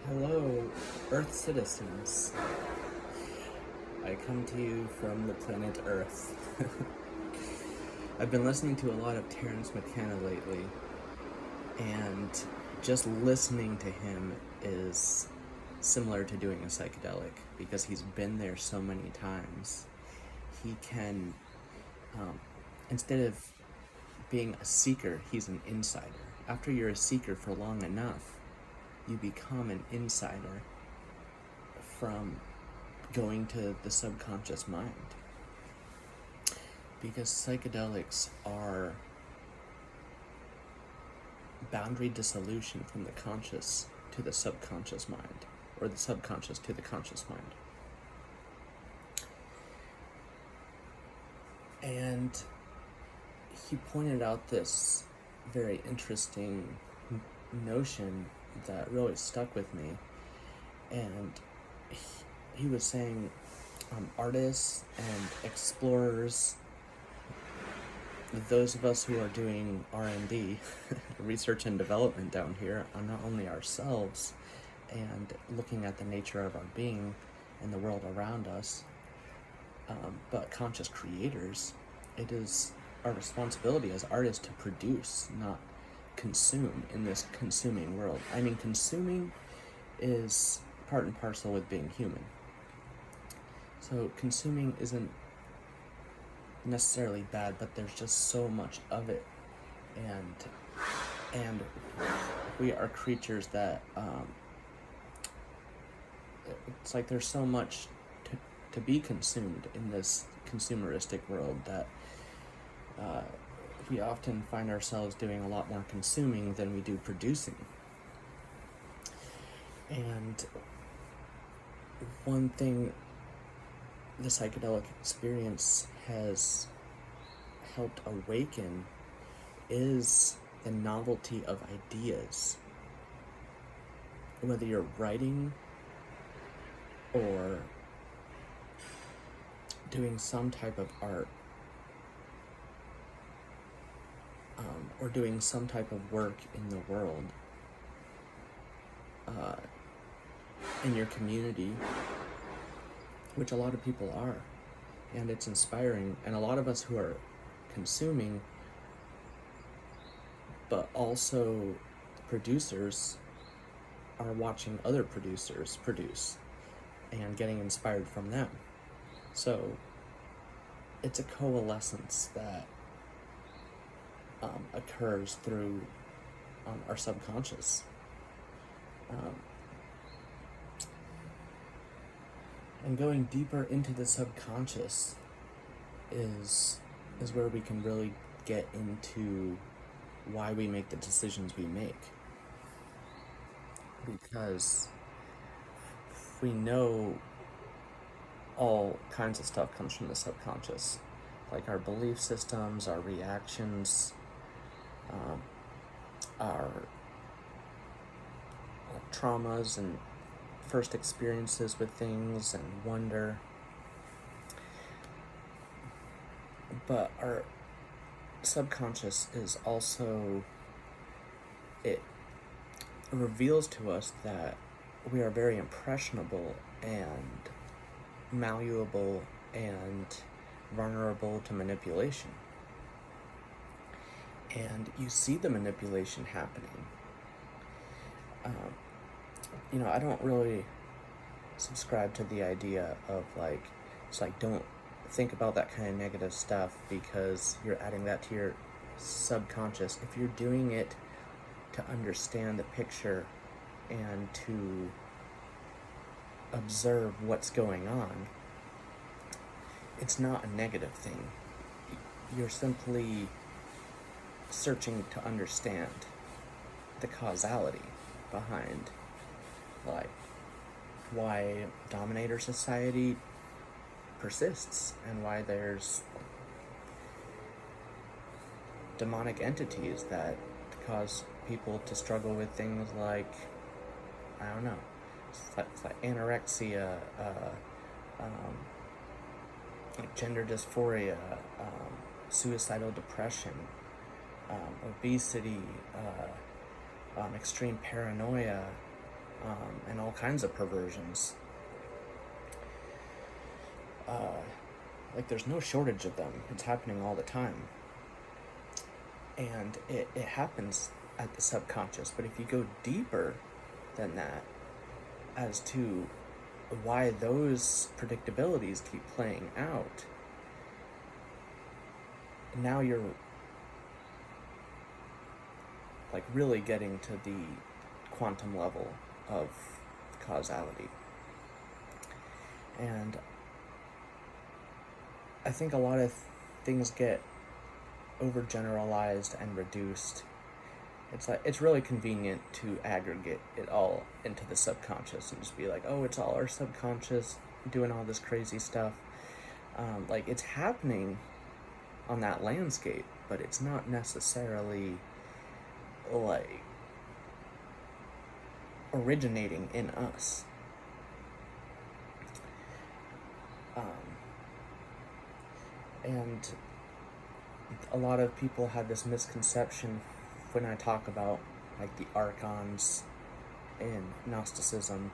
Hello, Earth citizens. I come to you from the planet Earth. I've been listening to a lot of Terence McKenna lately, and just listening to him is similar to doing a psychedelic because he's been there so many times. He can, instead of being a seeker, he's an insider. After you're a seeker for long enough, you become an insider from going to the subconscious mind. Because psychedelics are boundary dissolution from the conscious to the subconscious mind, or the subconscious to the conscious mind. And he pointed out this very interesting notion that really stuck with me. And he was saying artists and explorers, those of us who are doing R&D, research and development down here, on not only ourselves and looking at the nature of our being and the world around us, but conscious creators, it is our responsibility as artists to produce, not consume in this consuming world. I mean, consuming is part and parcel with being human. So consuming isn't necessarily bad, but there's just so much of it, and we are creatures that it's like there's so much to be consumed in this consumeristic world that we often find ourselves doing a lot more consuming than we do producing. And one thing the psychedelic experience has helped awaken is the novelty of ideas. Whether you're writing or doing some type of art, or doing some type of work in the world, in your community, which a lot of people are, and it's inspiring. And a lot of us who are consuming, but also producers, are watching other producers produce and getting inspired from them. So it's a coalescence that occurs through our subconscious. And going deeper into the subconscious is where we can really get into why we make the decisions we make. Because we know all kinds of stuff comes from the subconscious, like our belief systems, our reactions, our traumas and first experiences with things and wonder. But our subconscious is also, it reveals to us that we are very impressionable and malleable and vulnerable to manipulation. And you see the manipulation happening. I don't really subscribe to the idea of don't think about that kind of negative stuff because you're adding that to your subconscious. If you're doing it to understand the picture and to observe what's going on, it's not a negative thing. You're simply searching to understand the causality behind why dominator society persists and why there's demonic entities that cause people to struggle with things like, I don't know, it's like anorexia, like gender dysphoria, suicidal depression, obesity, extreme paranoia, and all kinds of perversions. Like, there's no shortage of them. It's happening all the time. And it happens at the subconscious. But if you go deeper than that, as to why those predictabilities keep playing out, now you're like really getting to the quantum level of causality. And I think a lot of things get overgeneralized and reduced. It's really convenient to aggregate it all into the subconscious and just be like, oh, it's all our subconscious doing all this crazy stuff. Like, it's happening on that landscape, but it's not necessarily like originating in us. And a lot of people have this misconception when I talk about like the archons in Gnosticism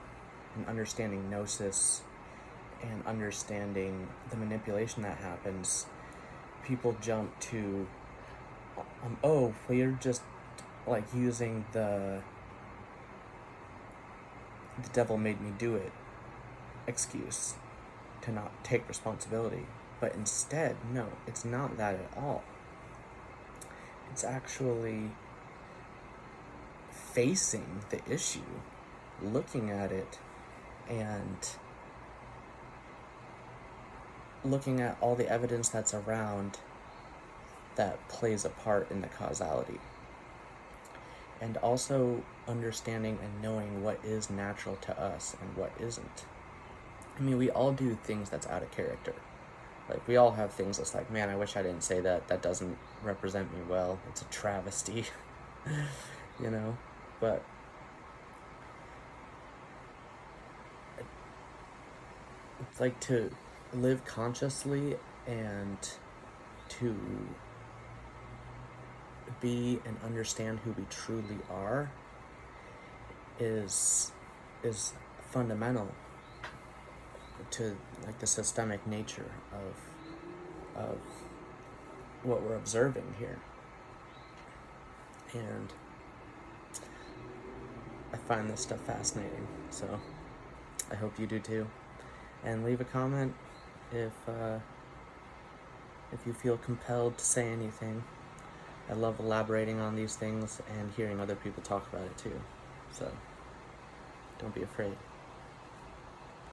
and understanding gnosis and understanding the manipulation that happens. People jump to, oh, well, you're just like using the devil made me do it excuse to not take responsibility. But instead, no, it's not that at all. It's actually facing the issue, looking at it, and looking at all the evidence that's around that plays a part in the causality. And also understanding and knowing what is natural to us and what isn't. I mean, we all do things that's out of character. Like, we all have things that's like, man, I wish I didn't say that. That doesn't represent me well. It's a travesty, you know? But it's like to live consciously and to be and understand who we truly are is fundamental to like the systemic nature of what we're observing here. And I find this stuff fascinating, so I hope you do too. And leave a comment if you feel compelled to say anything. I love elaborating on these things and hearing other people talk about it too, so don't be afraid.